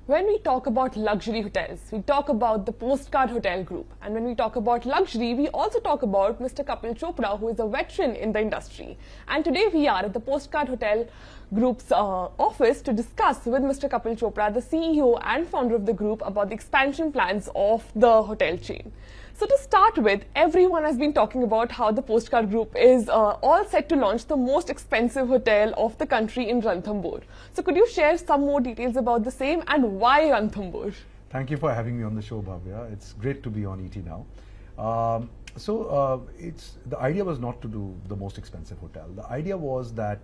When we talk about luxury hotels, we talk about the Postcard Hotel group. And when we talk about luxury, we also talk about Mr. Kapil Chopra, who is a veteran in the industry. And today we are at the Postcard Hotel group's office to discuss with Mr. Kapil Chopra, the CEO and founder of the group, about the expansion plans of the hotel chain. So to start with, everyone has been talking about how the Postcard Group is all set to launch the most expensive hotel of the country in Ranthambore. So could you share some more details about the same and why Ranthambore? Thank you for having me on the show, Bhavya. It's great to be on ET now. The idea was not to do the most expensive hotel. The idea was that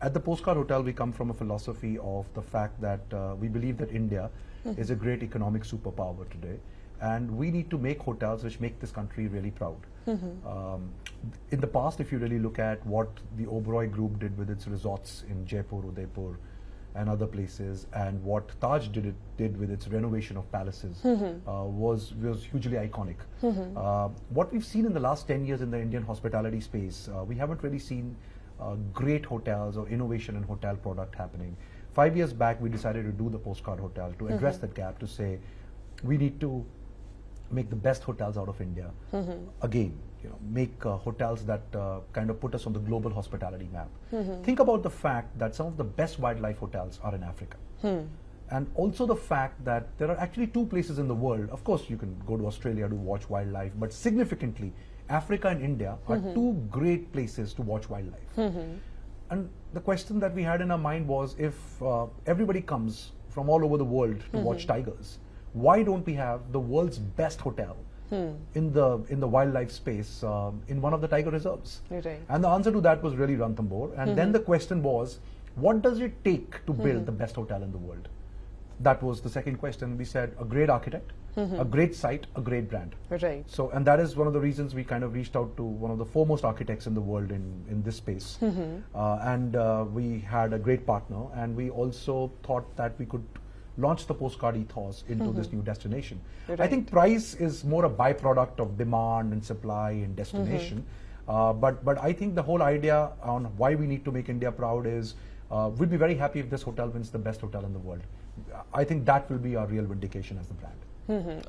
at the Postcard Hotel, we come from a philosophy of the fact that we believe that India is a great economic superpower today. And we need to make hotels which make this country really proud. In the past, if you really look at what the Oberoi Group did with its resorts in Jaipur, Udaipur, and other places, and what Taj did with its renovation of palaces, was hugely iconic. What we've seen in the last 10 years in the Indian hospitality space, we haven't really seen great hotels or innovation in hotel product happening. 5 years back, we decided to do the Postcard Hotel to address that gap, to say we need to make the best hotels out of India. Again, make hotels that kind of put us on the global hospitality map. Think about the fact that some of the best wildlife hotels are in Africa. And also the fact that there are actually two places in the world. Of course, you can go to Australia to watch wildlife, but significantly, Africa and India are two great places to watch wildlife. And the question that we had in our mind was, if everybody comes from all over the world to watch tigers, why don't we have the world's best hotel in the wildlife space in one of the tiger reserves? Right. And the answer to that was really Ranthambore. And then the question was, what does it take to build the best hotel in the world? That was the second question. We said a great architect, a great site, a great brand. Right. So, and that is one of the reasons we kind of reached out to one of the foremost architects in the world in this space. We had a great partner, and we also thought that we could launch the postcard ethos into this new destination. Right. I think price is more a byproduct of demand and supply and destination. But I think the whole idea on why we need to make India proud is we'd be very happy if this hotel wins the best hotel in the world. I think that will be our real vindication as the brand.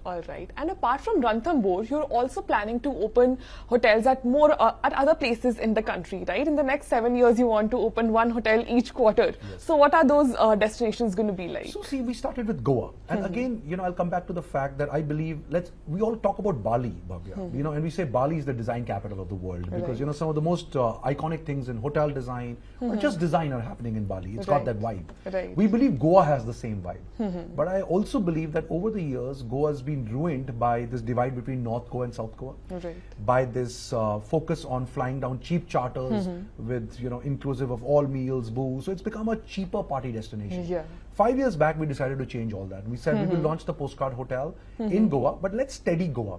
All right. And apart from Ranthambore, you're also planning to open hotels at at other places in the country, right? In the next 7 years, you want to open one hotel each quarter. Yes. So what are those destinations going to be like? So see, we started with Goa. And again, I'll come back to the fact that I believe, we all talk about Bali, Bhavya, and we say Bali is the design capital of the world because, some of the most iconic things in hotel design or just design are happening in Bali. It's got that vibe. Right. We believe Goa has the same vibe. But I also believe that over the years, Goa has been ruined by this divide between North Goa and South Goa, by this focus on flying down cheap charters with, inclusive of all meals, booze. So it's become a cheaper party destination. 5 years back, we decided to change all that. We said we will launch the Postcard Hotel in Goa, but let's steady Goa.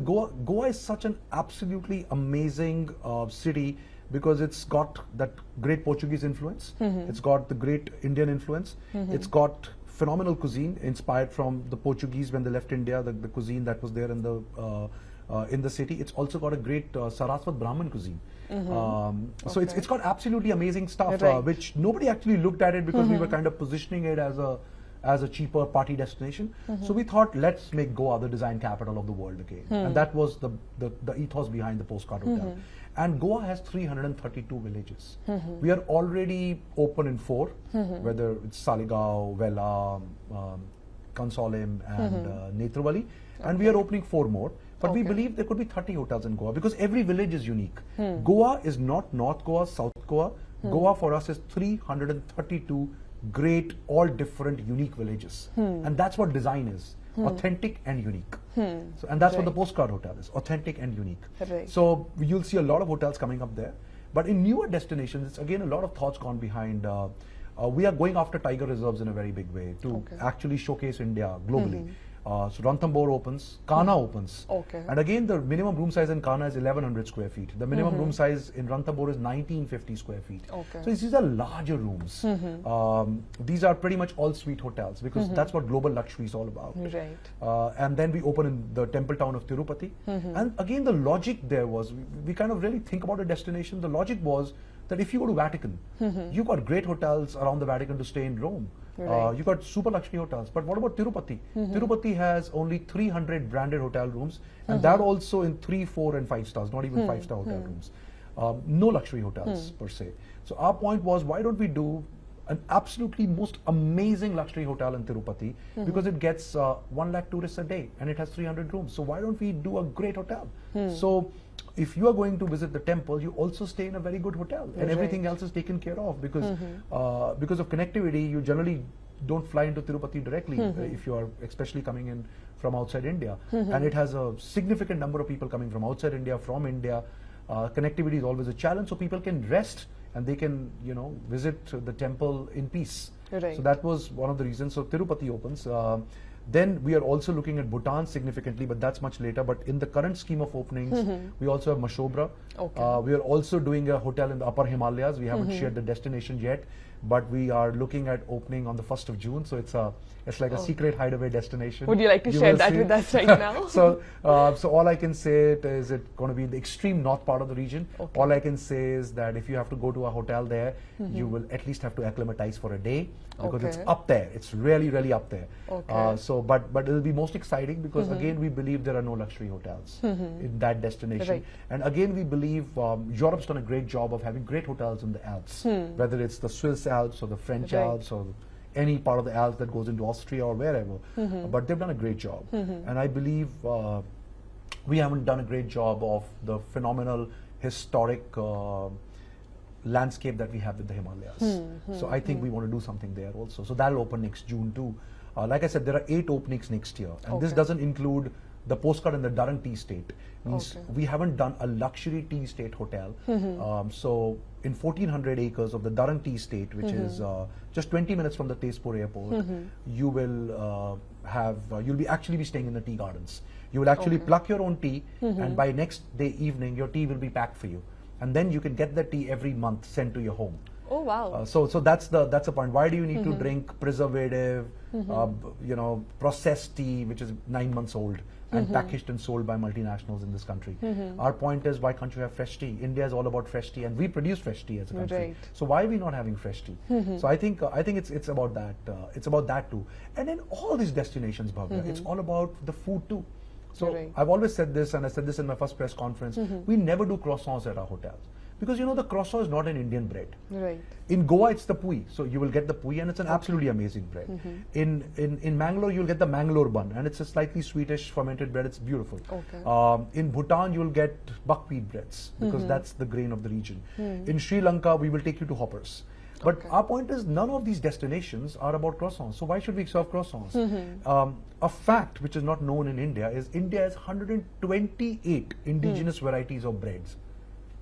Goa is such an absolutely amazing city because it's got that great Portuguese influence. It's got the great Indian influence. It's got phenomenal cuisine inspired from the Portuguese when they left India, the cuisine that was there in the city. It's also got a great Saraswat Brahmin cuisine. So it's got absolutely amazing stuff, which nobody actually looked at it because we were kind of positioning it as a cheaper party destination. So we thought, let's make Goa the design capital of the world again. And that was the ethos behind the Postcard Hotel. And Goa has 332 villages. We are already open in 4, whether it's Saligao, Vela, Kansolim, and Netravali. And we are opening 4 more. But we believe there could be 30 hotels in Goa because every village is unique. Goa is not North Goa, South Goa. Goa for us is 332 great, all different, unique villages. And that's what design is. Authentic and unique. So, and that's what the Postcard Hotel is, authentic and unique. So you'll see a lot of hotels coming up there. But in newer destinations, it's again a lot of thoughts gone behind. We are going after tiger reserves in a very big way to actually showcase India globally. So Ranthambore opens, Kana opens. And again, the minimum room size in Kana is 1100 square feet. The minimum room size in Ranthambore is 1950 square feet. So these are larger rooms. These are pretty much all suite hotels because that's what global luxury is all about. And then we open in the temple town of Tirupati. And again, the logic there was, we kind of really think about a destination. The logic was that if you go to Vatican, you've got great hotels around the Vatican to stay in Rome. Right. You got super luxury hotels. But what about Tirupati? Tirupati has only 300 branded hotel rooms, and that also in 3, 4, and 5 stars, not even 5-star hotel rooms. No luxury hotels per se. So our point was, why don't we do an absolutely most amazing luxury hotel in Tirupati, because it gets 1 lakh tourists a day and it has 300 rooms. So why don't we do a great hotel? So if you are going to visit the temple, you also stay in a very good hotel, and everything else is taken care of, because of connectivity. You generally don't fly into Tirupati directly if you are especially coming in from outside India, and it has a significant number of people coming from outside India, from India. Connectivity is always a challenge, so people can rest and they can, visit the temple in peace. Right. So that was one of the reasons. So Tirupati opens. Then we are also looking at Bhutan significantly, but that's much later. But in the current scheme of openings, we also have Mashobra. Okay. We are also doing a hotel in the Upper Himalayas. We haven't shared the destination yet, but we are looking at opening on the 1st of June. So it's like a secret hideaway destination. Would you like to share that with us right now? So all I can say is it's going to be in the extreme north part of the region. Okay. All I can say is that if you have to go to a hotel there, you will at least have to acclimatize for a day, because it's up there. It's really, really up there. Okay. But it'll be most exciting, because again, we believe there are no luxury hotels in that destination. Right. And again, we believe Europe's done a great job of having great hotels in the Alps, whether it's the Swiss Alps or the French Alps or any part of the Alps that goes into Austria or wherever. But they've done a great job. And I believe we haven't done a great job of the phenomenal historic landscape that we have with the Himalayas. So I think we want to do something there also. So that'll open next June too. Like I said, there are 8 openings next year, and this doesn't include the Postcard in the Durham Tea Estate. Means we haven't done a luxury tea estate hotel. So in 1400 acres of the Durham Tea Estate, which is just 20 minutes from the Tezpur airport, you will you'll be actually staying in the tea gardens. You will actually pluck your own tea, and by next day evening, your tea will be packed for you, and then you can get the tea every month sent to your home. Oh wow! So that's the point. Why do you need to drink preservative, processed tea, which is 9 months old and packaged and sold by multinationals in this country? Our point is, why can't you have fresh tea? India is all about fresh tea, and we produce fresh tea as a country. Right. So why are we not having fresh tea? So I think it's about that. It's about that too. And in all these destinations, Bhavya, it's all about the food too. So I've always said this, and I said this in my first press conference. We never do croissants at our hotels, because the croissant is not an Indian bread. Right. In Goa, it's the pui. So you will get the pui, and it's an absolutely amazing bread. In Mangalore, you'll get the Mangalore bun, and it's a slightly sweetish fermented bread. It's beautiful. Okay. In Bhutan, you'll get buckwheat breads, because that's the grain of the region. In Sri Lanka, we will take you to hoppers. But our point is, none of these destinations are about croissants. So why should we serve croissants? A fact which is not known in India is India has 128 indigenous varieties of breads.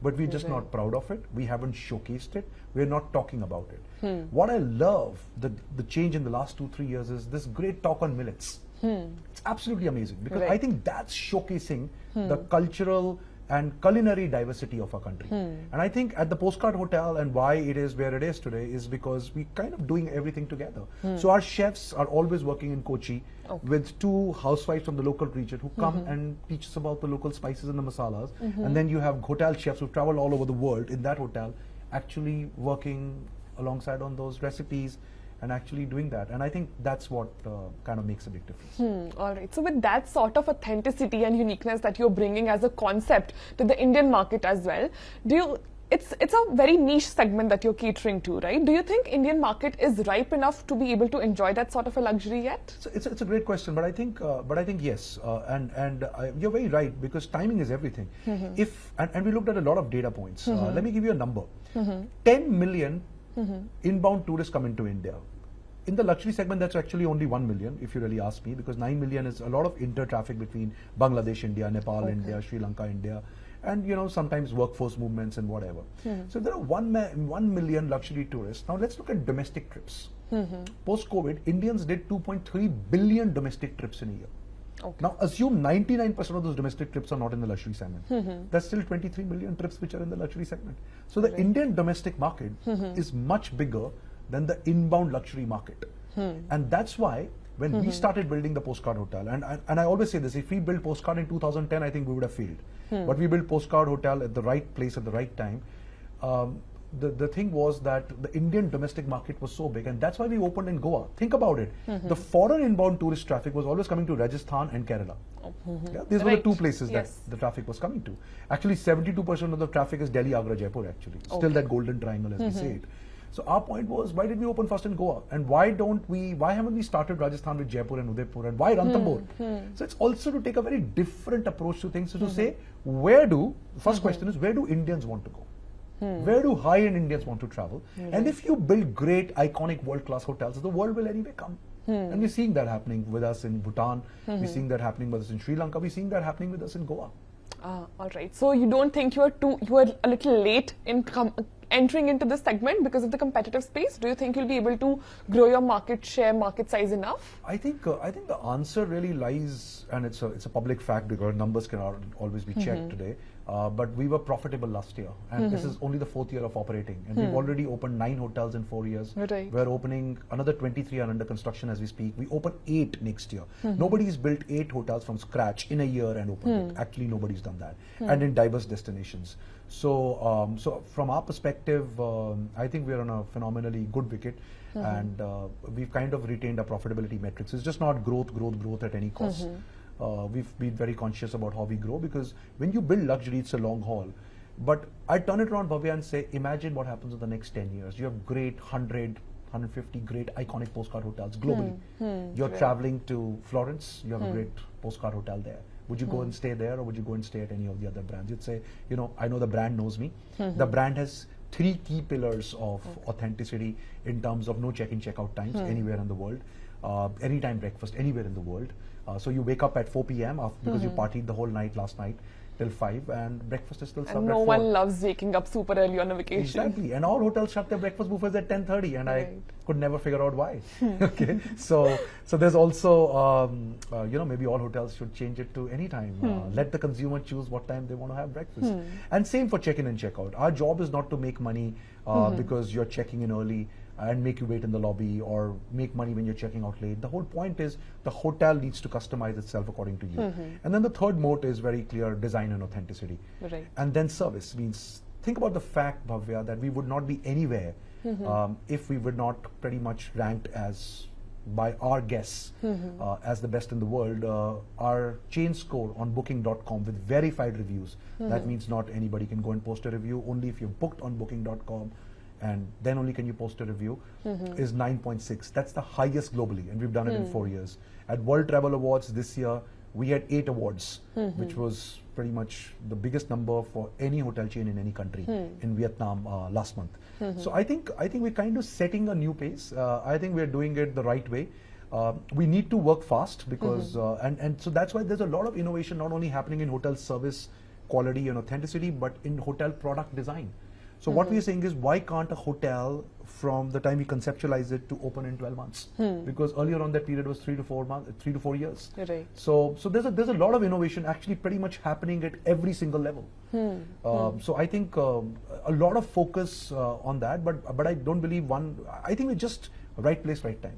But we're just not proud of it. We haven't showcased it. We're not talking about it. What I love, the change in the last 2-3 years, is this great talk on millets. It's absolutely amazing, because I think that's showcasing the cultural and culinary diversity of our country. And I think at the Postcard Hotel, and why it is where it is today, is because we kind of doing everything together. So our chefs are always working in Kochi with 2 housewives from the local region who come and teach us about the local spices and the masalas. And then you have hotel chefs who travel all over the world in that hotel, actually working alongside on those recipes and actually doing that. And I think that's what kind of makes a big difference. All right. So with that sort of authenticity and uniqueness that you're bringing as a concept to the Indian market as well, it's a very niche segment that you're catering to, right? Do you think Indian market is ripe enough to be able to enjoy that sort of a luxury yet? So it's a great question, but I think yes, and you're very right, because timing is everything. And we looked at a lot of data points. Let me give you a number. 10 million inbound tourists come into India. In the luxury segment, that's actually only 1 million, if you really ask me, because 9 million is a lot of inter-traffic between Bangladesh, India, Nepal, India, Sri Lanka, India, and sometimes workforce movements and whatever. So there are 1 million luxury tourists. Now let's look at domestic trips. Post-COVID, Indians did 2.3 billion domestic trips in a year. Now assume 99% of those domestic trips are not in the luxury segment. There's still 23 million trips which are in the luxury segment. So the Indian domestic market is much bigger than the inbound luxury market. And that's why when we started building the Postcard Hotel, and I always say this, if we built Postcard in 2010, I think we would have failed. But we built Postcard Hotel at the right place at the right time. the thing was that the Indian domestic market was so big, and that's why we opened in Goa. Think about it. The foreign inbound tourist traffic was always coming to Rajasthan and Kerala. Yeah, these were the two places that the traffic was coming to. Actually, 72% of the traffic is Delhi, Agra, Jaipur actually. Still that golden triangle as we say it. So our point was, why did we open first in Goa? And why haven't we started Rajasthan with Jaipur and Udaipur? And why Ranthambore? So it's also to take a very different approach to things. So to say, first question is, where do Indians want to go? Where do high-end Indians want to travel? And if you build great, iconic, world-class hotels, the world will anyway come. And we're seeing that happening with us in Bhutan. We're seeing that happening with us in Sri Lanka. We're seeing that happening with us in Goa. All right. So you don't think you are a little late in entering into this segment because of the competitive space? Do you think you'll be able to grow your market share, market size enough? I think the answer really lies, and it's a public fact because numbers can always be checked today. But we were profitable last year, and this is only the 4th year of operating, and we've already opened 9 hotels in 4 years. Right. We're opening another 23 are under construction as we speak. We open 8 next year. Nobody's built 8 hotels from scratch in a year and opened it. Actually, nobody's done that, and in diverse destinations. So, so from our perspective, I think we're on a phenomenally good wicket, and we've kind of retained our profitability metrics. It's just not growth at any cost. We've been very conscious about how we grow, because when you build luxury, it's a long haul. But I turn it around, Bhavya, and say, imagine what happens in the next 10 years. You have great 100, 150 great iconic postcard hotels globally. You're traveling to Florence, you have a great postcard hotel there. Would you go and stay there, or would you go and stay at any of the other brands? You'd say, you know, I know the brand knows me. The brand has 3 key pillars of authenticity in terms of no check-in, check-out times anywhere in the world, anytime breakfast anywhere in the world. So you wake up at 4 p.m. because you partied the whole night last night till 5, and breakfast is still served at 4. And no one loves waking up super early on a vacation. Exactly, and all hotels shut their breakfast buffets at 10:30, and I could never figure out why. Okay, so there's also you know, maybe all hotels should change it to any time. Let the consumer choose what time they want to have breakfast. And same for check-in and check-out. Our job is not to make money because you're checking in early and make you wait in the lobby, or make money when you're checking out late. The whole point is the hotel needs to customize itself according to you. And then the third moat is very clear: design and authenticity. Right. And then service means, think about the fact, Bhavya, that we would not be anywhere if we were not pretty much ranked as, by our guests, as the best in the world. Our chain score on booking.com with verified reviews, that means not anybody can go and post a review, only if you're booked on booking.com, and then only can you post a review, is 9.6. That's the highest globally, and we've done it in 4 years. At World Travel Awards this year, we had 8 awards, which was pretty much the biggest number for any hotel chain in any country in Vietnam last month. So I think we're kind of setting a new pace. I think we're doing it the right way. We need to work fast, because and so that's why there's a lot of innovation not only happening in hotel service quality and authenticity, but in hotel product design. So what we're saying is, why can't a hotel, from the time we conceptualize it, to open in 12 months? Because earlier on that period was 3 to 4 months, 3 to 4 years. Right. So there's a lot of innovation actually pretty much happening at every single level. So I think a lot of focus on that, but I don't believe I think we're just right place, right time.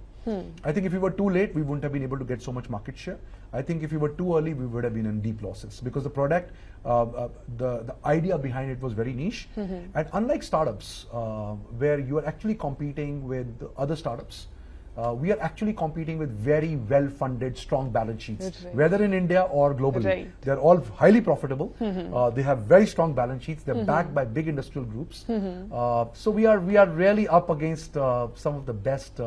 I think if we were too late, we wouldn't have been able to get so much market share. I think if we were too early, we would have been in deep losses, because the product, the idea behind it was very niche. And unlike startups, where you are actually competing with other startups, we are actually competing with very well-funded, strong balance sheets, whether in India or globally. They're all highly profitable. They have very strong balance sheets. They're backed by big industrial groups. So we are really up against some of the best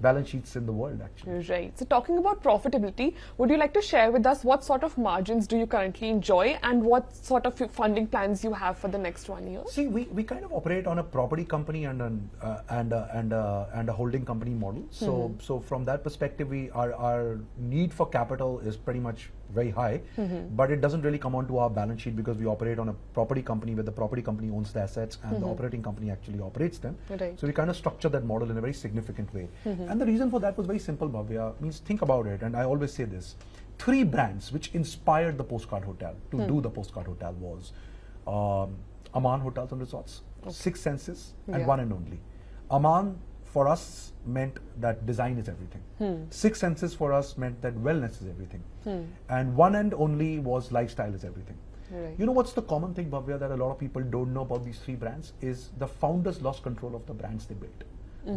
balance sheets in the world, actually. Right. So talking about profitability, would you like to share with us what sort of margins do you currently enjoy, and what sort of funding plans you have for the next 1 year? See, we kind of operate on a property company and a holding company model. So from that perspective, our need for capital is pretty much very high, but it doesn't really come onto our balance sheet, because we operate on a property company where the property company owns the assets and the operating company actually operates them. So we kind of structure that model in a very significant way. And the reason for that was very simple, Bhavya. Means, think about it, and I always say this: 3 brands which inspired the Postcard Hotel to do the Postcard Hotel was Aman Hotels and Resorts, 6 Senses, and One and Only. Aman for us meant that design is everything. 6 Senses for us meant that wellness is everything. And One and Only was lifestyle is everything. Right. You know what's the common thing, Bhavya, that a lot of people don't know about these three brands is the founders lost control of the brands they built.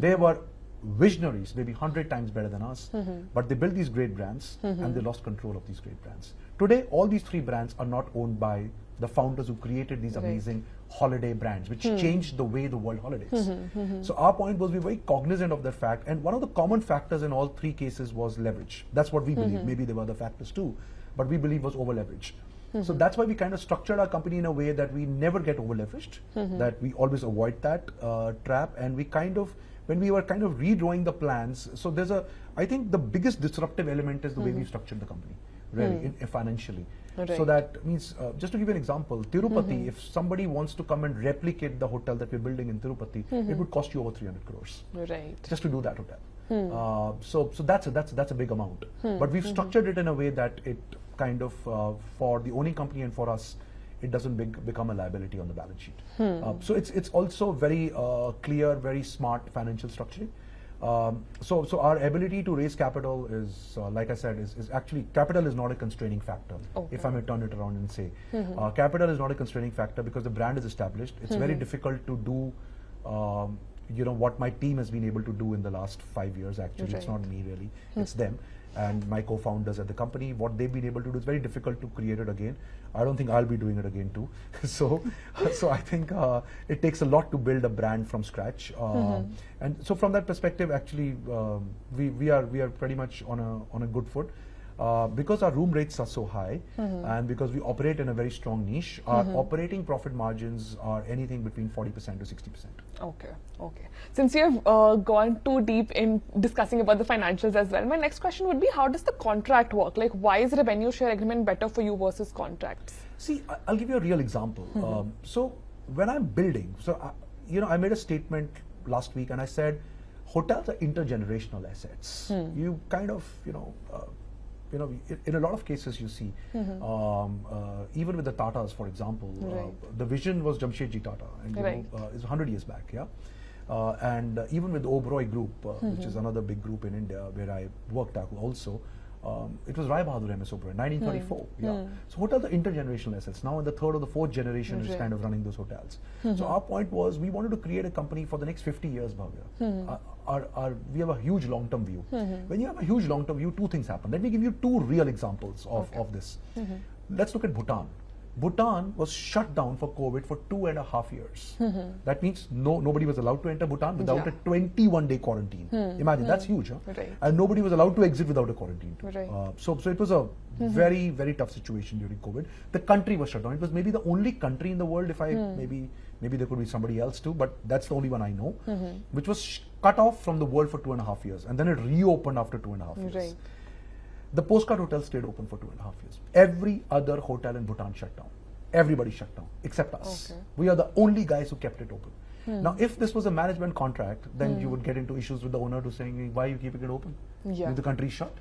They were visionaries, maybe 100 times better than us, but they built these great brands and they lost control of these great brands. Today, all these three brands are not owned by the founders who created these amazing holiday brands, which changed the way the world holidays. So our point was we were very cognizant of that fact, and one of the common factors in all three cases was leverage. That's what we believe. Maybe there were other factors too, but we believe was over leverage. So that's why we kind of structured our company in a way that we never get over leveraged, that we always avoid that trap, and we kind of, when we were kind of redrawing the plans, so there's I think the biggest disruptive element is the way we structured the company, really, financially. Right. So that means, just to give you an example, Tirupati, if somebody wants to come and replicate the hotel that we're building in Tirupati, it would cost you over 300 crores. Right. Just to do that hotel. So that's a big amount. But we've structured it in a way that it kind of, for the owning company and for us, it doesn't become a liability on the balance sheet. So it's also very clear, very smart financial structuring. So our ability to raise capital is, like I said, is actually, capital is not a constraining factor. Okay. If I may turn it around and say, capital is not a constraining factor because the brand is established. It's very difficult to do, what my team has been able to do in the last 5 years. Actually, it's not me really, it's them. And my co-founders at the company, what they've been able to do is very difficult to create it again. I don't think I'll be doing it again too. So I think it takes a lot to build a brand from scratch. And so from that perspective, actually, we are pretty much on a good foot. Because our room rates are so high and because we operate in a very strong niche, our operating profit margins are anything between 40% to 60%. Okay. Since you have gone too deep in discussing about the financials as well, my next question would be, how does the contract work? Like, why is revenue share agreement better for you versus contracts? See, I'll give you a real example. So when I'm building, I made a statement last week and I said, hotels are intergenerational assets. You kind of, in a lot of cases you see, even with the Tatas, for example, the vision was Jamshedji Tata, and it's 100 years back, and even with the Oberoi Group, which is another big group in India where I worked at also, it was Rai Bahadur MS Oberoi, 1934. So hotels are intergenerational assets. Now in the third or the fourth generation is kind of running those hotels. So our point was we wanted to create a company for the next 50 years, Bhavya. We have a huge long-term view. When you have a huge long-term view, two things happen. Let me give you two real examples of this. Let's look at Bhutan. Bhutan was shut down for COVID for 2.5 years. That means nobody was allowed to enter Bhutan without a 21-day quarantine. Imagine, that's huge. Huh? And nobody was allowed to exit without a quarantine. So it was a very, very tough situation during COVID. The country was shut down. It was maybe the only country in the world, if I maybe there could be somebody else too, but that's the only one I know, which was cut off from the world for 2.5 years. And then it reopened after 2.5 years. The Postcard Hotel stayed open for 2.5 years. Every other hotel in Bhutan shut down. Everybody shut down, except us. We are the only guys who kept it open. Now, if this was a management contract, then you would get into issues with the owner to saying, why are you keeping it open? If the country is shut.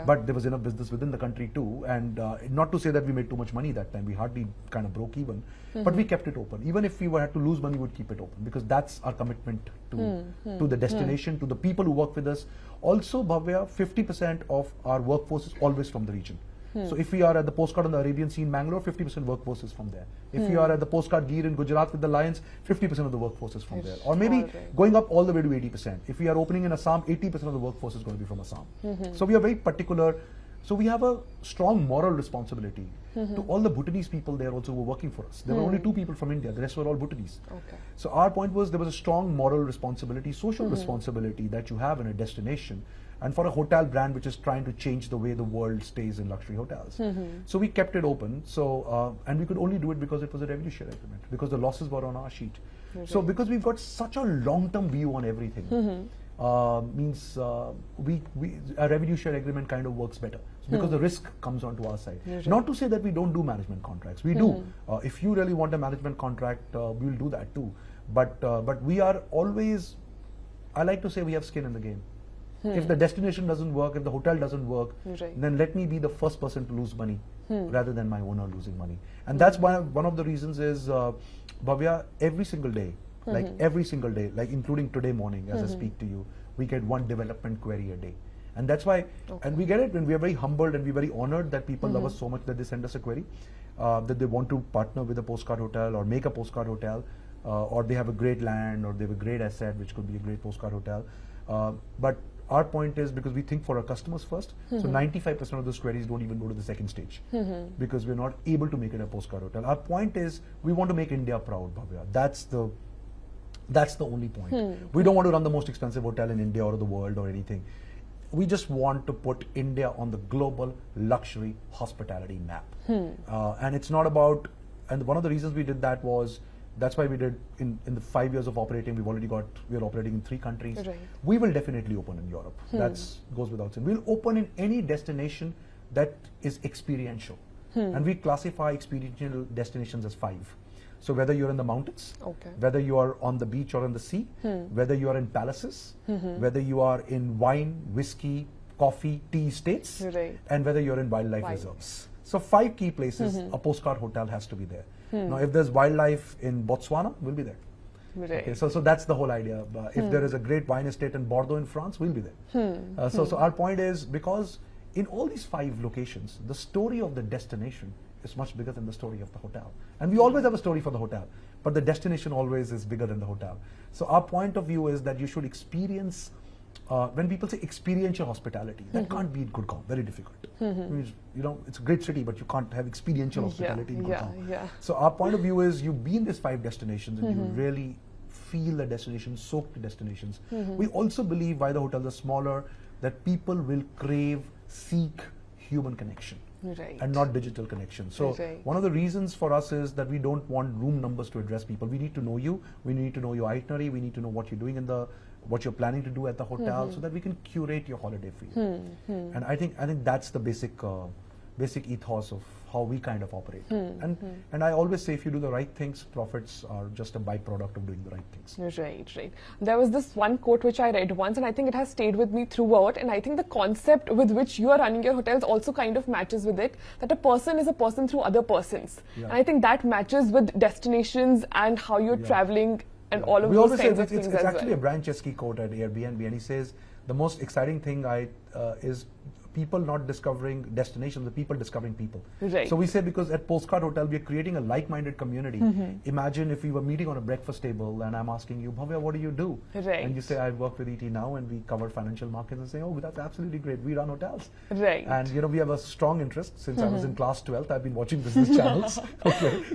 But there was enough business within the country too, and not to say that we made too much money that time, we hardly kind of broke even, but we kept it open. Even if we had to lose money, we would keep it open because that's our commitment to the destination, to the people who work with us. Also, Bhavya, 50% of our workforce is always from the region. So if we are at the Postcard on the Arabian Sea in Mangalore, 50% workforce is from there. If we are at the Postcard Gear in Gujarat with the Lions, 50% of the workforce is from there. Or maybe going up all the way to 80%. If we are opening in Assam, 80% of the workforce is going to be from Assam. So we are very particular. So we have a strong moral responsibility to all the Bhutanese people there also who were working for us. There were only 2 people from India, the rest were all Bhutanese. So our point was there was a strong moral responsibility, social responsibility that you have in a destination, and for a hotel brand which is trying to change the way the world stays in luxury hotels. So we kept it open. So and we could only do it because it was a revenue share agreement, because the losses were on our sheet. So because we've got such a long-term view on everything, means a revenue share agreement kind of works better because the risk comes onto our side. Not to say that we don't do management contracts. We do. If you really want a management contract, we'll do that too. But we are always, I like to say, we have skin in the game. If the destination doesn't work, if the hotel doesn't work, then let me be the first person to lose money rather than my owner losing money. And that's why one of the reasons is, Bhavya, every single day, like including today morning as I speak to you, we get 1 development query a day. And that's why, and we get it when we are very humbled and we're very honored that people love us so much that they send us a query. that they want to partner with a postcard hotel or make a postcard hotel, or they have a great land or they have a great asset which could be a great postcard hotel. But our point is, because we think for our customers first, so 95% of those queries don't even go to the second stage because we're not able to make it a postcard hotel. Our point is, we want to make India proud, Bhavya. That's the only point. We don't want to run the most expensive hotel in India or the world or anything. We just want to put India on the global luxury hospitality map. And it's not about, and one of the reasons we did that was, that's why we did in the 5 years of operating, we're operating in 3 countries. Right. We will definitely open in Europe. That goes without saying. We'll open in any destination that is experiential. And we classify experiential destinations as 5. So whether you're in the mountains, whether you are on the beach or on the sea, whether you are in palaces, whether you are in wine, whiskey, coffee, tea estates, and whether you're in wildlife reserves. So 5 key places a postcard hotel has to be there. Now, if there's wildlife in Botswana, we'll be there. Okay, so that's the whole idea. If there is a great wine estate in Bordeaux in France, we'll be there. So our point is, because in all these 5 locations, the story of the destination is much bigger than the story of the hotel. And we always have a story for the hotel, but the destination always is bigger than the hotel. So our point of view is that you should experience, when people say experiential hospitality, that can't be in Gurgaon, very difficult. You know, it's a great city, but you can't have experiential hospitality in Gurgaon. So our point of view is, you be in these 5 destinations and you really feel the destinations, soak the destinations. We also believe, why the hotels are smaller, that people will crave, seek human connection. And not digital connection. So one of the reasons for us is that we don't want room numbers to address people. We need to know you. We need to know your itinerary. We need to know what you're doing what you're planning to do at the hotel, so that we can curate your holiday for you. And I think that's the basic ethos of how we kind of operate. And I always say, if you do the right things, profits are just a byproduct of doing the right things. Right. There was this one quote which I read once, and I think it has stayed with me throughout, and I think the concept with which you are running your hotels also kind of matches with it, that a person is a person through other persons. And I think that matches with destinations and how you're traveling and all of those kinds of things. It's actually a Brian Chesky quote at Airbnb, and he says, the most exciting thing is people not discovering destinations, the people discovering people. So we say, because at Postcard Hotel, we are creating a like-minded community. Imagine if we were meeting on a breakfast table and I'm asking you, Bhavya, what do you do? And you say, I work with ET now and we cover financial markets, and say, oh, that's absolutely great. We run hotels. And you know, we have a strong interest. Since I was in class 12th, I've been watching business channels.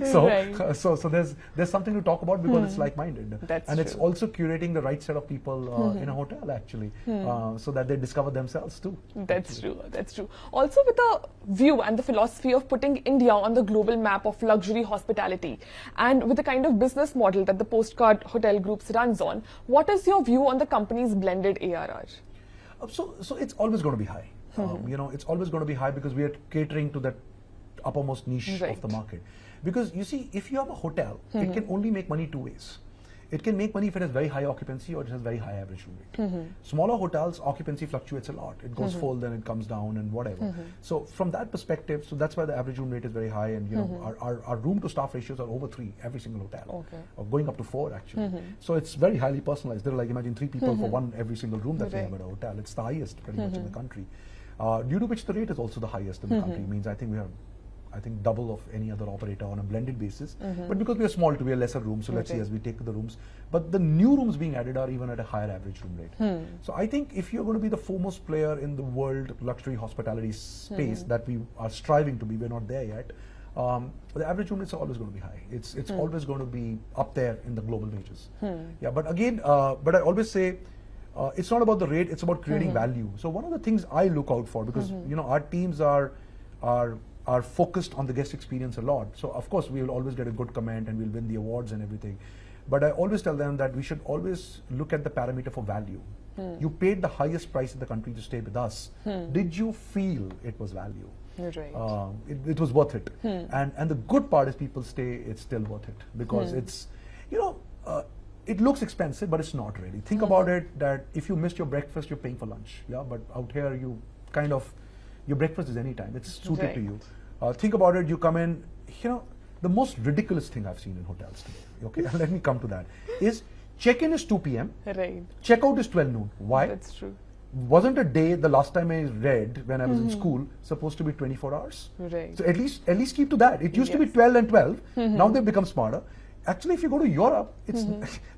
So there's something to talk about, because it's like-minded. And it's also curating the right set of people in a hotel, actually, so that they discover themselves too. That's true. Also, with the view and the philosophy of putting India on the global map of luxury hospitality, and with the kind of business model that the Postcard Hotel Groups runs on, what is your view on the company's blended ARR? So it's always going to be high. You know, it's always going to be high, because we are catering to that uppermost niche of the market. Because you see, if you have a hotel, it can only make money 2 ways. It can make money if it has very high occupancy or it has very high average room rate. Smaller hotels, occupancy fluctuates a lot. It goes full, then it comes down and whatever. So from that perspective, so that's why the average room rate is very high, and you know, our room to staff ratios are over 3 every single hotel, or going up to 4 actually. So it's very highly personalized. There are, like, imagine 3 people for one every single room that we have at a hotel. It's the highest pretty much in the country. Due to which the rate is also the highest in the country. Means I think we have, double of any other operator on a blended basis. But because we are small, we have lesser rooms, so let's see as we take the rooms. But the new rooms being added are even at a higher average room rate. So I think if you're going to be the foremost player in the world luxury hospitality space that we are striving to be, we're not there yet, the average room rates are always going to be high. It's always going to be up there in the global majors. But again, but I always say, it's not about the rate, it's about creating value. So one of the things I look out for, because you know, our teams are focused on the guest experience a lot. So of course we will always get a good comment and we'll win the awards and everything. But I always tell them that we should always look at the parameter for value. You paid the highest price in the country to stay with us. Did you feel it was value? It was worth it. And the good part is, people stay, it's still worth it, because it's, you know, it looks expensive, but it's not really. Think about it, that if you missed your breakfast, you're paying for lunch. But out here, you kind of, your breakfast is anytime. It's suited to you. Think about it. You come in. You know, the most ridiculous thing I've seen in hotels today. Okay, let me come to that. Is check-in is 2 p.m. Check-out is 12 noon. Why? That's true. wasn't a day, the last time I read when I was in school, supposed to be 24 hours. Right. So at least keep to that. It used to be 12 and 12. Now they've become smarter. Actually, if you go to Europe, it's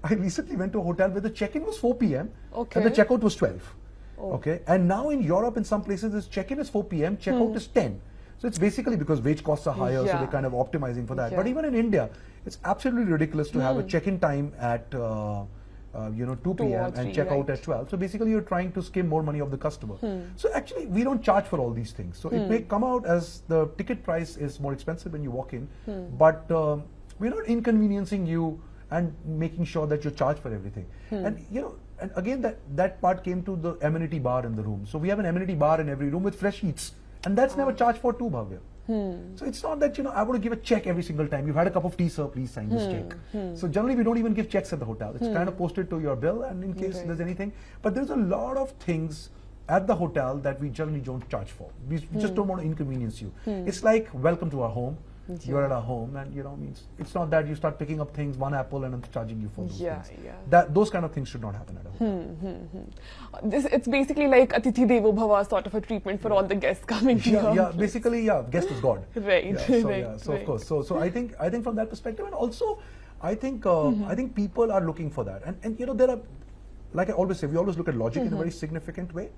I recently went to a hotel where the check-in was 4 p.m. and the checkout was 12. Okay, and now in Europe, in some places, this check-in is 4 p.m., checkout is 10. So it's basically because wage costs are higher, so they're kind of optimizing for that. But even in India, it's absolutely ridiculous to have a check-in time at 2 p.m. and check out at 12. So basically, you're trying to skim more money of the customer. So actually, we don't charge for all these things. So it may come out as the ticket price is more expensive when you walk in, but we're not inconveniencing you and making sure that you're charged for everything. And and again, that part came to the amenity bar in the room. So we have an amenity bar in every room with fresh eats, and that's never charged for too, Bhavya. So it's not that I want to give a check every single time. You've had a cup of tea, sir, please sign this check. So generally we don't even give checks at the hotel. It's kind of posted to your bill, and in case there's anything. But there's a lot of things at the hotel that we generally don't charge for. We just don't want to inconvenience you. It's like, welcome to our home. You're at our home, and means it's not that you start picking up things, one apple, and I'm charging you for those things. Those kind of things should not happen at a hotel. It's basically like Atithi Devo Bhava sort of a treatment for all the guests coming here. Basically, guest is God. Right. So of course. So I think from that perspective, and also I think people are looking for that, and there are, like I always say, we always look at logic in a very significant way.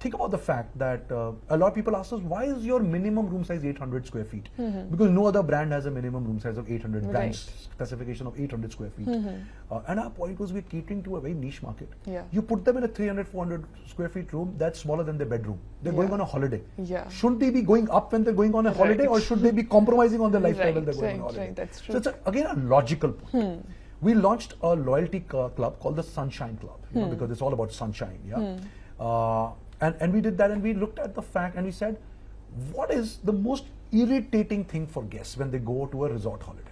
Think about the fact that a lot of people ask us, why is your minimum room size 800 square feet? Because no other brand has a minimum room size of 800, brand specification of 800 square feet. And our point was, we're catering to a very niche market. You put them in a 300, 400 square feet room, that's smaller than their bedroom. They're going on a holiday. Shouldn't they be going up when they're going on a holiday, or should they be compromising on their lifestyle when they're going on a holiday? That's true. So it's again a logical point. We launched a loyalty club called the Sunshine Club, because it's all about sunshine. And we did that, and we looked at the fact, and we said, what is the most irritating thing for guests when they go to a resort holiday?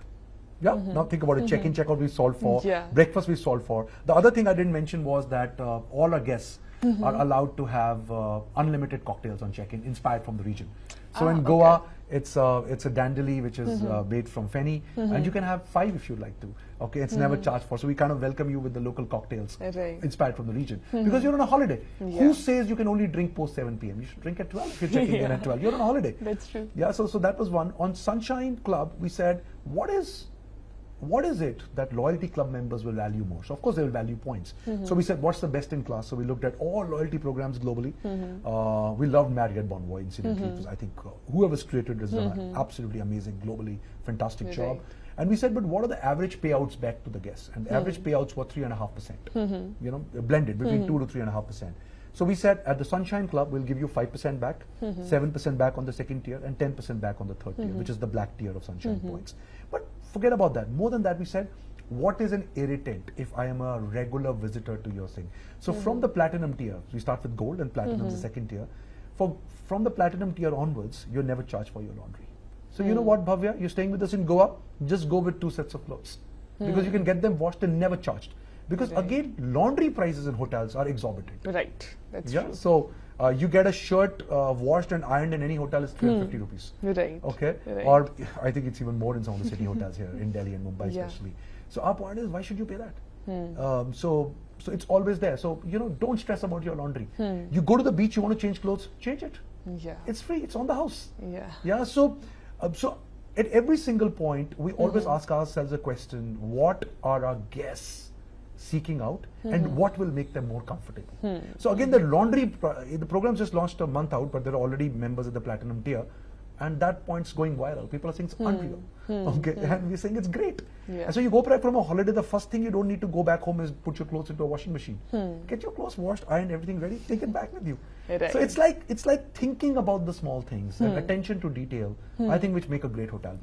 Now think about it. Check-in, check-out we solved for. Breakfast we solved for. The other thing I didn't mention was that all our guests are allowed to have unlimited cocktails on check-in, inspired from the region. So in Goa, it's a dandeli which is made from fenny, and you can have 5 if you'd like to. Okay, it's never charged for. So we kind of welcome you with the local cocktails inspired from the region, because you're on a holiday. Who says you can only drink post 7 p.m.? You should drink at 12 if you're checking in at 12. You're on a holiday. That's true. So that was one. On Sunshine Club, we said, what is it that loyalty club members will value more? So of course they will value points. So we said, what's the best in class? So we looked at all loyalty programs globally. We loved Marriott Bonvoy, incidentally. Because I think whoever's created has done an absolutely amazing, globally fantastic job. And we said, but what are the average payouts back to the guests? And the average payouts were 3.5%. Blended between 2 to 3.5%. So we said, at the Sunshine Club, we'll give you 5% back, 7% back on the second tier, and 10% back on the third tier, which is the black tier of Sunshine points. But forget about that. More than that, we said, what is an irritant if I am a regular visitor to your thing? So from the platinum tier, we start with gold, and platinum is the second tier. From the platinum tier onwards, you're never charged for your laundry. So you know what, Bhavya? You're staying with us in Goa, just go with 2 sets of clothes. Because you can get them washed and never charged. Because again, laundry prices in hotels are exorbitant. Right, that's true. So you get a shirt washed and ironed in any hotel is 350 rupees. Right. Okay. Or I think it's even more in some of the city hotels here in Delhi and Mumbai especially. So our point is, why should you pay that? So it's always there. So don't stress about your laundry. You go to the beach, you want to change clothes, change it. It's free. It's on the house. So at every single point, we always ask ourselves a question: what are our guests seeking out, and what will make them more comfortable? So again, the laundry, the program's just launched a month out, but there are already members at the platinum tier, and that point's going viral. People are saying it's unreal. Okay, and we're saying it's great. And so you go back from a holiday, the first thing you don't need to go back home is put your clothes into a washing machine. Get your clothes washed, ironed, everything ready, take it back with you. So it's like thinking about the small things and attention to detail, I think, which make a great hotel.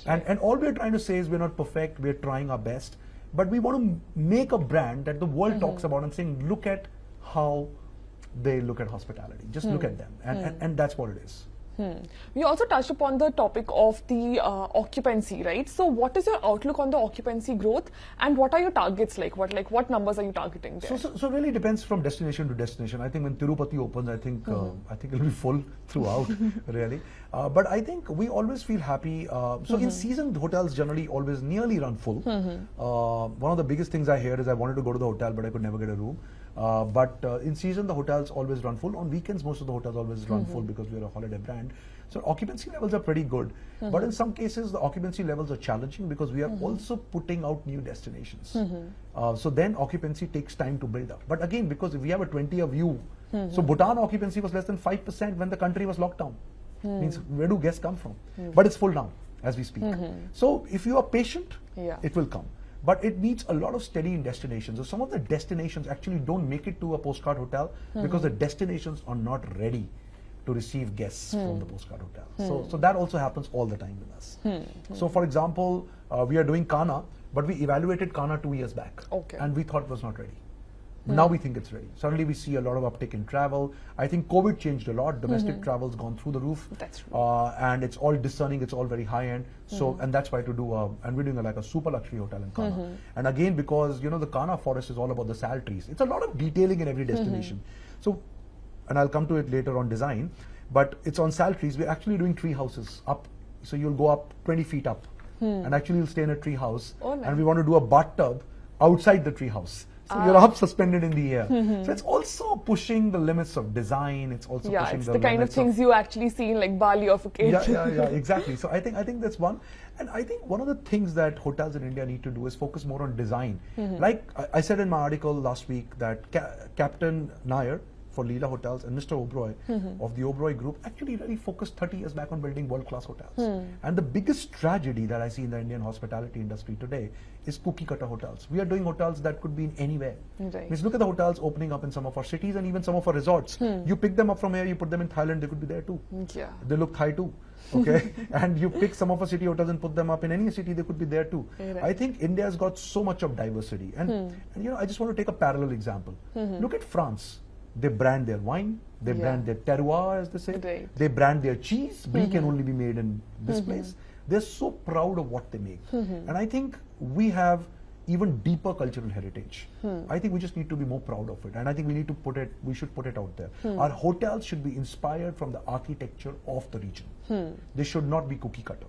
And all we're trying to say is, we're not perfect, we're trying our best, but we want to make a brand that the world talks about and saying, look at how they look at hospitality. Just look at them. And that's what it is. We also touched upon the topic of the occupancy, right? So what is your outlook on the occupancy growth, and what are your targets like? What numbers are you targeting there? So really depends from destination to destination. I think when Tirupati opens, I think it'll be full throughout, really. But I think we always feel happy. So in season, hotels generally always nearly run full. One of the biggest things I hear is, I wanted to go to the hotel, but I could never get a room. But in season, the hotels always run full. On weekends, most of the hotels always run full because we are a holiday brand. So occupancy levels are pretty good. But in some cases, the occupancy levels are challenging because we are also putting out new destinations. So then occupancy takes time to build up. But again, because if we have a 20-year view, so Bhutan occupancy was less than 5% when the country was locked down. Means where do guests come from? But it's full now as we speak. So if you are patient, it will come. But it needs a lot of steady in destinations. So some of the destinations actually don't make it to a Postcard Hotel because the destinations are not ready to receive guests from the Postcard Hotel. So that also happens all the time with us. So for example, we are doing Kana, but we evaluated Kana 2 years back. And we thought it was not ready. Now we think it's ready. Suddenly we see a lot of uptick in travel. I think COVID changed a lot. Domestic travel's gone through the roof. That's true. And it's all discerning, it's all very high end. So, and that's why and we're doing like a super luxury hotel in Kana. And again, because the Kana forest is all about the sal trees. It's a lot of detailing in every destination. So, and I'll come to it later on design, but it's on sal trees. We're actually doing tree houses up. So you'll go up 20 feet up and actually you'll stay in a tree house. And we want to do a bathtub outside the tree house. So you're up suspended in the air. So it's also pushing the limits of design. It's also pushing the kind of things you actually see in like Bali or Phuket. Yeah, exactly. So I think that's one. And I think one of the things that hotels in India need to do is focus more on design. Like I said in my article last week that Captain Nair for Leela Hotels and Mr. Oberoi of the Oberoi Group actually really focused 30 years back on building world-class hotels. And the biggest tragedy that I see in the Indian hospitality industry today is cookie-cutter hotels. We are doing hotels that could be in anywhere. Let's look at the hotels opening up in some of our cities and even some of our resorts. You pick them up from here, you put them in Thailand, they could be there too. They look Thai too. Okay, and you pick some of our city hotels and put them up in any city, they could be there too. I think India's got so much of diversity. And I just want to take a parallel example. Look at France. They brand their wine, they brand their terroir, as they say. They brand their cheese. Brie can only be made in this place. They're so proud of what they make. And I think we have even deeper cultural heritage. I think we just need to be more proud of it. And I think we should put it out there. Our hotels should be inspired from the architecture of the region. They should not be cookie cutter.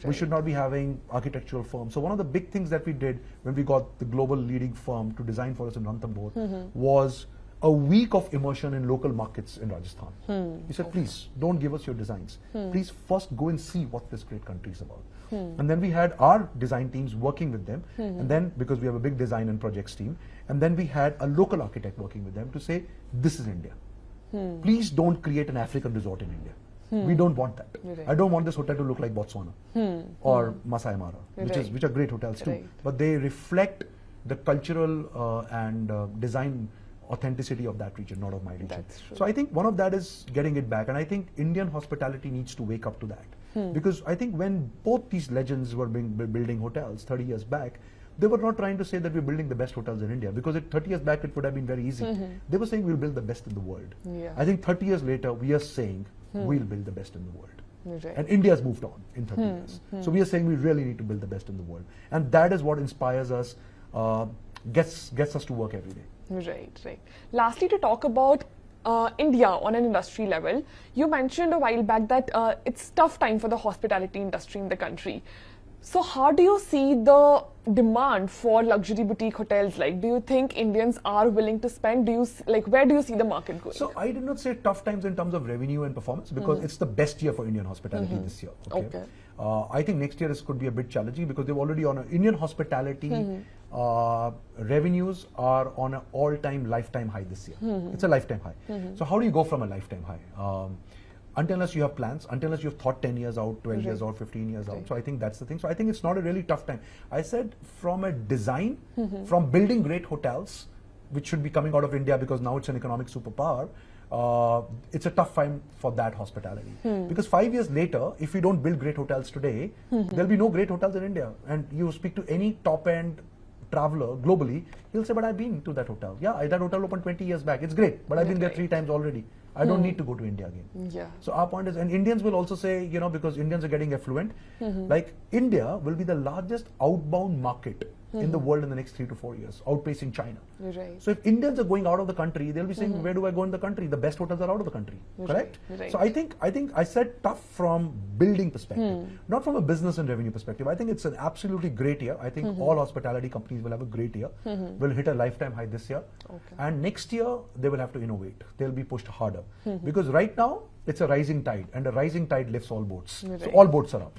We should not be having architectural firms. So one of the big things that we did when we got the global leading firm to design for us in Ranthambore was a week of immersion in local markets in Rajasthan. He said, please don't give us your designs. Please first go and see what this great country is about. And then we had our design teams working with them. And then, because we have a big design and projects team, and then we had a local architect working with them to say, this is India. Please don't create an African resort in India. We don't want that. I don't want this hotel to look like Botswana or Masai Mara, which are great hotels too. But they reflect the cultural and design authenticity of that region, not of my region. So I think one of that is getting it back, and I think Indian hospitality needs to wake up to that. Because I think when both these legends were building hotels 30 years back, they were not trying to say that we're building the best hotels in India, because 30 years back it would have been very easy. They were saying we'll build the best in the world. I think 30 years later we are saying we'll build the best in the world. And India has moved on in 30 years. So we are saying we really need to build the best in the world. And that is what inspires us, gets us to work every day. Right. Lastly, to talk about India on an industry level, you mentioned a while back that it's tough time for the hospitality industry in the country. So how do you see the demand for luxury boutique hotels like? Do you think Indians are willing to spend? Where do you see the market going? So I did not say tough times in terms of revenue and performance, because it's the best year for Indian hospitality this year. Okay. I think next year could be a bit challenging because they've already on Indian hospitality revenues are on an all-time lifetime high this year. It's a lifetime high. So how do you go from a lifetime high? Unless you have plans, unless you have thought 10 years out, 12 years out, 15 years out. So I think that's the thing. So I think it's not a really tough time. I said from a design, from building great hotels, which should be coming out of India because now it's an economic superpower, it's a tough time for that hospitality. Because 5 years later, if we don't build great hotels today, there'll be no great hotels in India. And you speak to any top-end traveler globally, he'll say, but I've been to that hotel. Yeah, that hotel opened 20 years back. It's great, but I've been there 3 times already. I don't need to go to India again. So our point is, and Indians will also say, because Indians are getting affluent, like India will be the largest outbound market in the world in the next 3 to 4 years, outpacing China. Right. So if Indians are going out of the country, they'll be saying, where do I go in the country? The best hotels are out of the country, correct? Right. So I think I said tough from building perspective, not from a business and revenue perspective. I think it's an absolutely great year. I think all hospitality companies will have a great year. Will hit a lifetime high this year. Okay. And next year, they will have to innovate. They'll be pushed harder. Because right now, it's a rising tide, and a rising tide lifts all boats. Right. So all boats are up.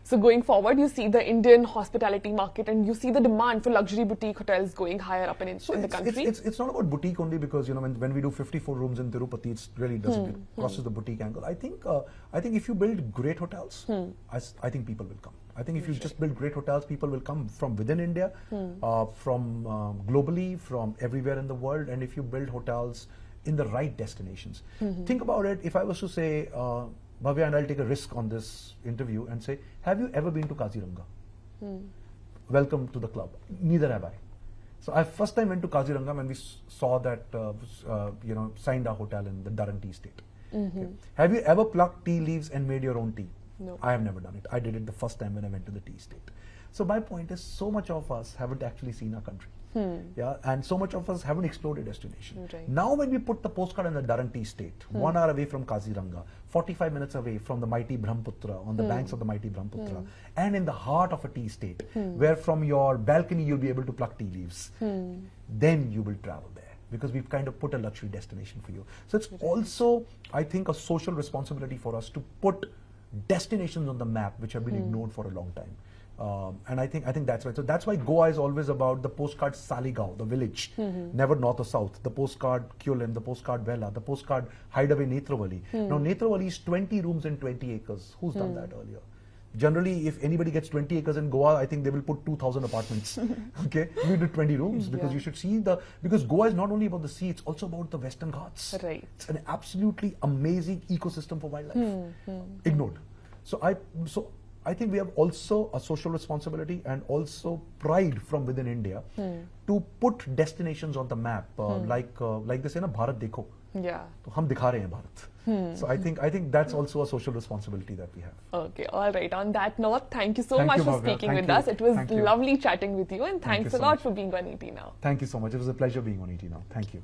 So going forward, you see the Indian hospitality market and you see the demand for luxury boutique hotels going higher up in the country. It's not about boutique only, because when we do 54 rooms in Tirupati, it really doesn't crosses the boutique angle. I think if you build great hotels, I think people will come. I think if you just build great hotels, people will come from within India, from globally, from everywhere in the world. And if you build hotels in the right destinations, think about it. If I was to say, Bhavya, and I'll take a risk on this interview and say, have you ever been to Kaziranga? Welcome to the club. Neither have I. So I first time went to Kaziranga when we saw that, signed our hotel in the Durran tea estate. Okay. Have you ever plucked tea leaves and made your own tea? No. I have never done it. I did it the first time when I went to the tea estate. So my point is, so much of us haven't actually seen our country. Yeah, and so much of us haven't explored a destination. Right. Now when we put the postcard in the Durran tea estate, 1 hour away from Kaziranga, 45 minutes away from the mighty Brahmaputra, on the banks of the mighty Brahmaputra, and in the heart of a tea estate, where from your balcony you'll be able to pluck tea leaves, then you will travel there, because we've kind of put a luxury destination for you. So it's also, I think, a social responsibility for us to put destinations on the map which have been ignored for a long time. And I think that's right. So that's why Goa is always about the postcard Saligaon, the village, never north or south. The postcard Culinary, the postcard Vela, the postcard Hideaway Netravali. Now Netravali is 20 rooms and 20 acres. Who's done that earlier? Generally, if anybody gets 20 acres in Goa, I think they will put 2,000 apartments. Okay, we did 20 rooms because you should see because Goa is not only about the sea, it's also about the Western Ghats. Right. It's an absolutely amazing ecosystem for wildlife. Ignored. So I think we have also a social responsibility and also pride from within India to put destinations on the map, like they say, na Bharat dekho. Yeah. So hum dikha rahe hain Bharat. So I think that's also a social responsibility that we have. Okay, all right. On that note, thank you so much for speaking with us. It was Thank you. lovely chatting with you, and thanks a so lot much. for being on ET Now. Thank you so much. It was a pleasure being on ET Now. Thank you.